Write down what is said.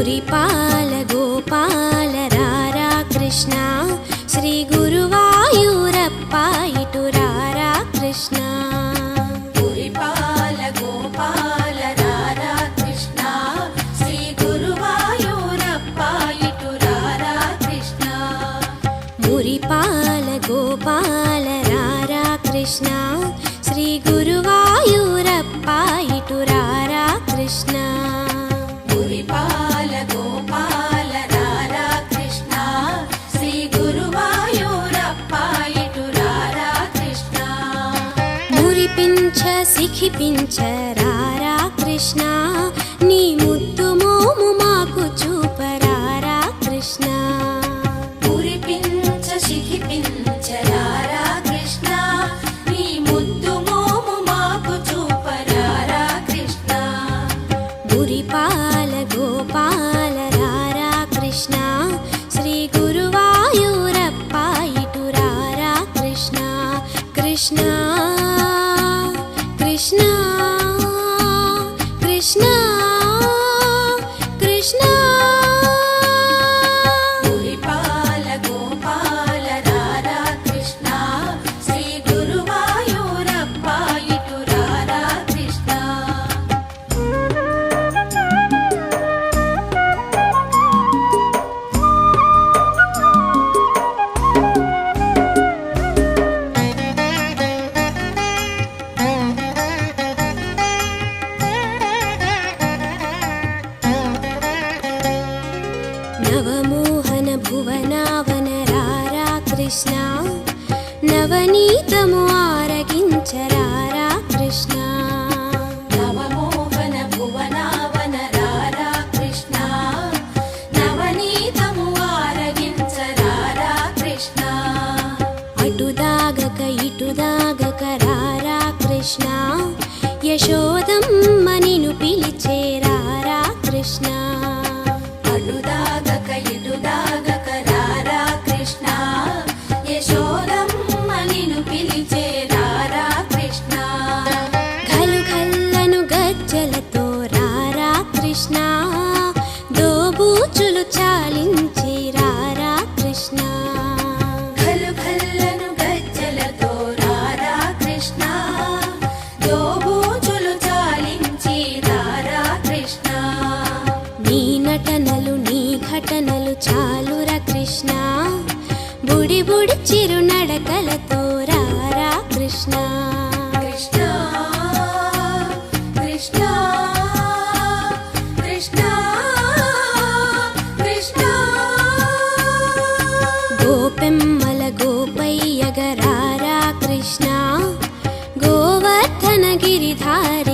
మురిపాల గోపాల రారా కృష్ణ శ్రీ గురువాయూరప్ప ఇటు రారా కృష్ణ మురిపాల గోపాల రారా కృష్ణ శ్రీ గురువాయూరప్ప ఇటు రారా కృష్ణ మురిపాల గోపాల రారా కృష్ణ శ్రీ గురువాయూరప్ప ఇటు రారా కృష్ణ మురిపాల గోపాల రారా కృష్ణ శ్రీ గురువాయూరప్ప ఇటు రారా కృష్ణ మురిపించ సిఖిపించ రారా కృష్ణ నీ ముద్దు మోము మాకు చూపరారా కృష్ణ మురిపించ సిఖిపించ రారా కృష్ణ నీ ముద్దు మోము మాకు చూపరారా కృష్ణ మురిపాల గోపాల రారా కృష్ణ శ్రీ గురువాయూరప్ప ఇటు రారా కృష్ణ కృష్ణ కృష్ణ కృష్ణ కృష్ణ మురిపాల గోపాల రారా కృష్ణ శ్రీ గురువాయూరప్ప ఇటు రారా కృష్ణ నవమోహన భువనావన రారా కృష్ణ నవనీతము ఆరగించరారా కృష్ణ నవమోహన భువనావన రారా కృష్ణ నవనీతము ఆరగించరారా కృష్ణ అటు దాగక ఇటు దాగక రారా కృష్ణ యశోదమ్మ నిన్ను పిలిచేరారా కృష్ణ అడుదాగక ఇటుదాగక రారా కృష్ణ యశోదమ్మ నిన్ను పిలిచే రారా కృష్ణ ఘలు ఘల్లను గజ్జలతో రారా కృష్ణ దోబూచులు చాలించి రారా కృష్ణ ఘలు ఘల్లను గజ్జలతో రారా కృష్ణ దోబూచులు చాలించి రారా కృష్ణ నీ నటనలు నీ ఘటనలు చాలురా కృష్ణ బుడి బుడి చిరునడకలతో రారా కృష్ణ కృష్ణ కృష్ణ కృష్ణ కృష్ణ గోపెమ్మల గోపయ్యగరారా కృష్ణ గోవర్ధన గిరిధారి